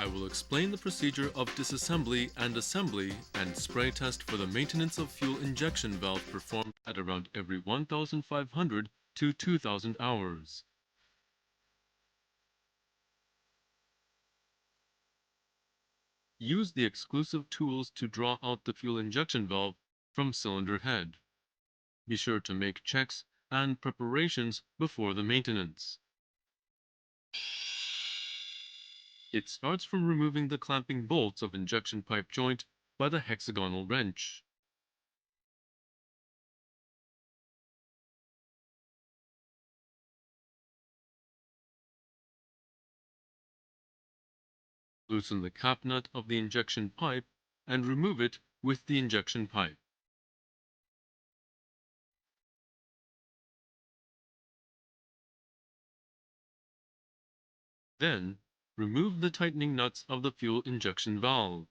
I will explain the procedure of disassembly and assembly and spray test for the maintenance of fuel injection valve performed at around every 1,500 to 2,000 hours. Use the exclusive tools to draw out the fuel injection valve from cylinder head. Be sure to make checks and preparations before the maintenance. It starts from removing the clamping bolts of injection pipe joint by the hexagonal wrench. Loosen the cap nut of the injection pipe and remove it with the injection pipe. Then, remove the tightening nuts of the fuel injection valve.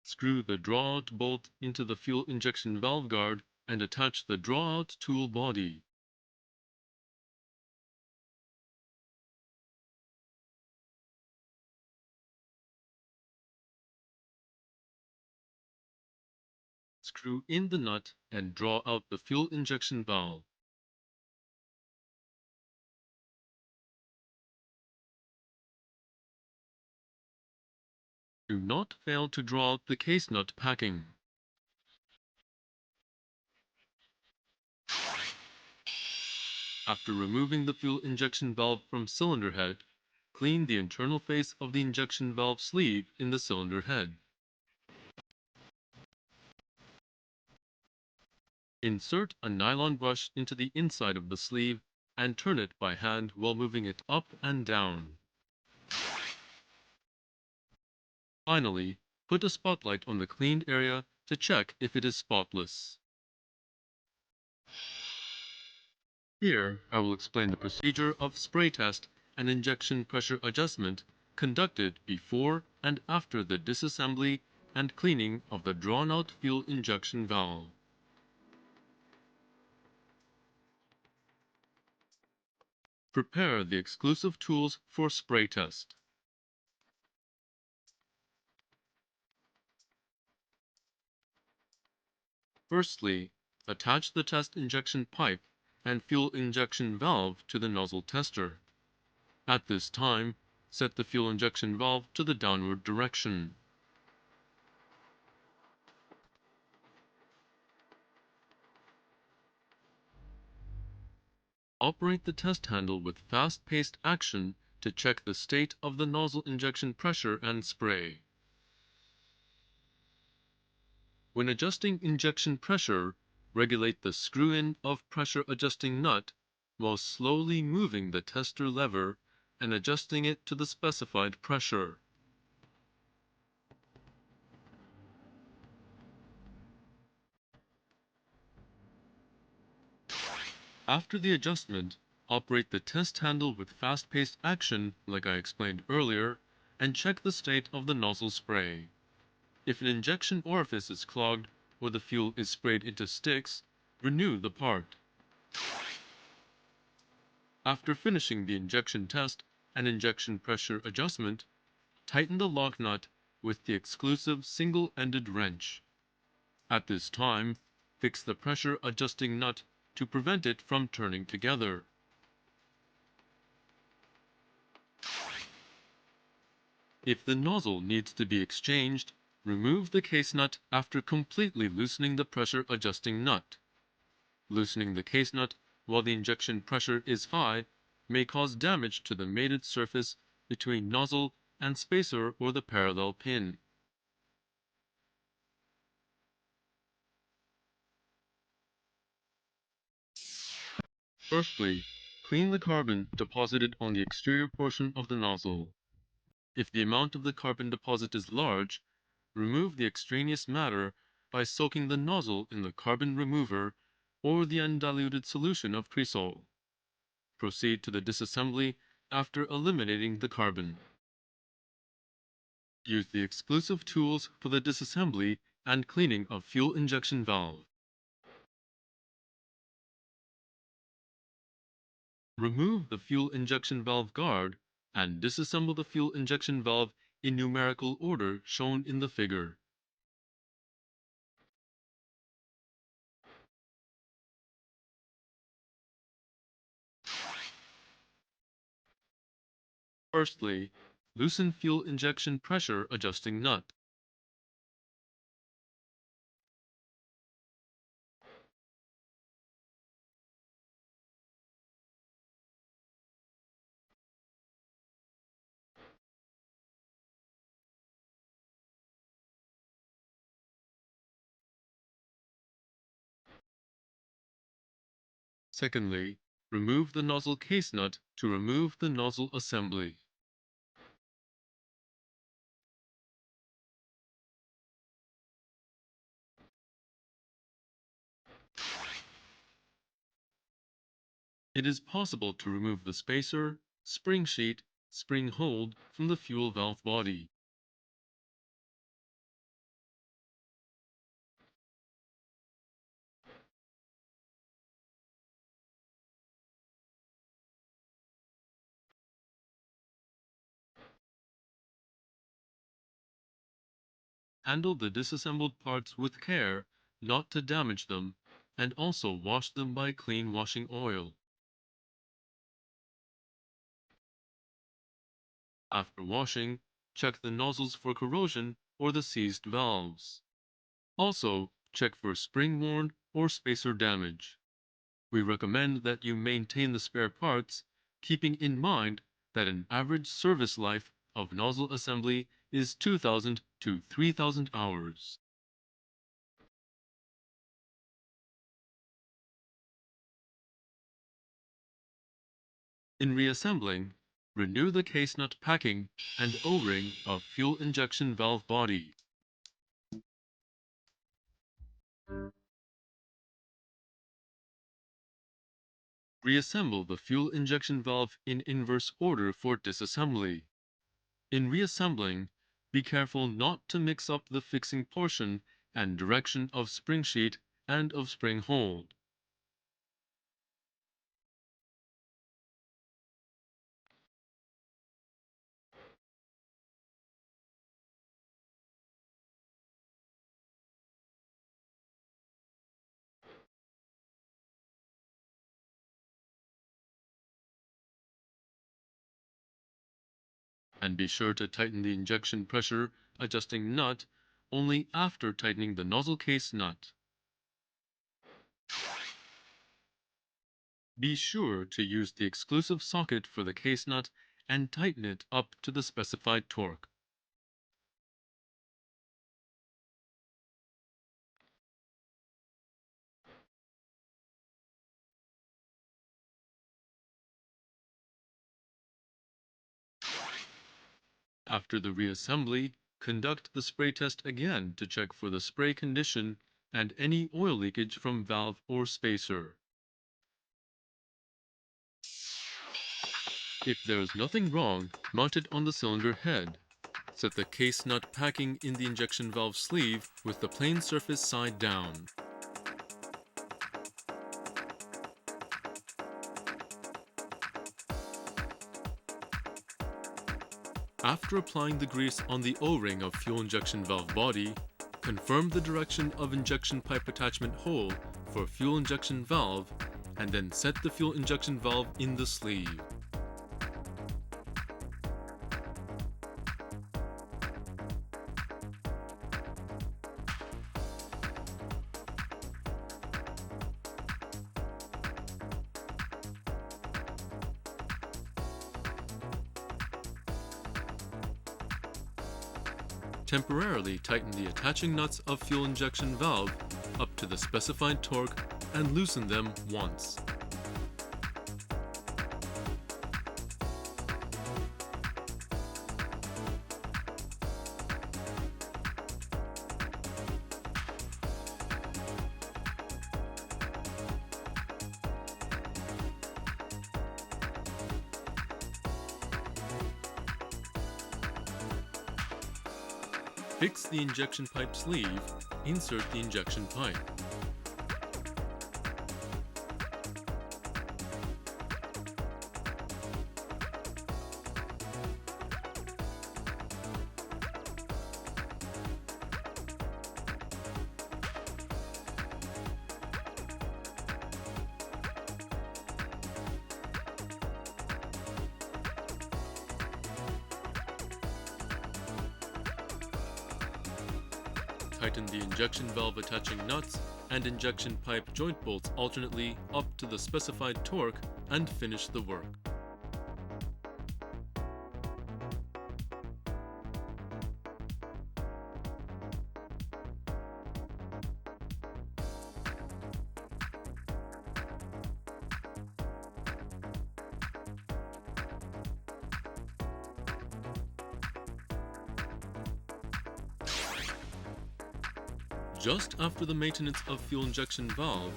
Screw the draw-out bolt into the fuel injection valve guard and attach the draw-out tool body. Screw in the nut and draw out the fuel injection valve. Do not fail to draw out the case nut packing. After removing the fuel injection valve from cylinder head, clean the internal face of the injection valve sleeve in the cylinder head. Insert a nylon brush into the inside of the sleeve and turn it by hand while moving it up and down. Finally, put a spotlight on the cleaned area to check if it is spotless. Here, I will explain the procedure of spray test and injection pressure adjustment conducted before and after the disassembly and cleaning of the drawn-out fuel injection valve. Prepare the exclusive tools for spray test. Firstly, attach the test injection pipe and fuel injection valve to the nozzle tester. At this time, set the fuel injection valve to the downward direction. Operate the test handle with fast-paced action to check the state of the nozzle injection pressure and spray. When adjusting injection pressure, regulate the screw-in of pressure adjusting nut while slowly moving the tester lever and adjusting it to the specified pressure. After the adjustment, operate the test handle with fast-paced action like I explained earlier and check the state of the nozzle spray. If an injection orifice is clogged or the fuel is sprayed into sticks, renew the part. After finishing the injection test and injection pressure adjustment, tighten the lock nut with the exclusive single-ended wrench. At this time, fix the pressure adjusting nut to prevent it from turning together. If the nozzle needs to be exchanged, remove the case nut after completely loosening the pressure adjusting nut. Loosening the case nut while the injection pressure is high may cause damage to the mated surface between nozzle and spacer or the parallel pin. Firstly, clean the carbon deposited on the exterior portion of the nozzle. If the amount of the carbon deposit is large, remove the extraneous matter by soaking the nozzle in the carbon remover or the undiluted solution of cresol. Proceed to the disassembly after eliminating the carbon. Use the exclusive tools for the disassembly and cleaning of fuel injection valve. Remove the fuel injection valve guard and disassemble the fuel injection valve in numerical order shown in the figure. Firstly, loosen fuel injection pressure adjusting nut. Secondly, remove the nozzle case nut to remove the nozzle assembly. It is possible to remove the spacer, spring sheet, spring hold from the fuel valve body. Handle the disassembled parts with care not to damage them, and also wash them by clean washing oil. After washing, check the nozzles for corrosion or the seized valves. Also, check for spring worn or spacer damage. We recommend that you maintain the spare parts, keeping in mind that an average service life of nozzle assembly is 2,000 to 3,000 hours. In reassembling, renew the case nut packing and O-ring of fuel injection valve body. Reassemble the fuel injection valve in inverse order for disassembly. In reassembling, be careful not to mix up the fixing portion and direction of spring sheet and of spring hold. And be sure to tighten the injection pressure adjusting nut only after tightening the nozzle case nut. Be sure to use the exclusive socket for the case nut and tighten it up to the specified torque. After the reassembly, conduct the spray test again to check for the spray condition and any oil leakage from valve or spacer. If there is nothing wrong, mount it on the cylinder head. Set the case nut packing in the injection valve sleeve with the plane surface side down. After applying the grease on the O-ring of fuel injection valve body, confirm the direction of injection pipe attachment hole for fuel injection valve and then set the fuel injection valve in the sleeve. Temporarily tighten the attaching nuts of fuel injection valve up to the specified torque and loosen them once. Fix the injection pipe sleeve, insert the injection pipe. Tighten the injection valve attaching nuts and injection pipe joint bolts alternately up to the specified torque and finish the work. Just after the maintenance of fuel injection valve,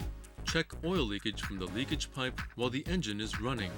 check oil leakage from the leakage pipe while the engine is running.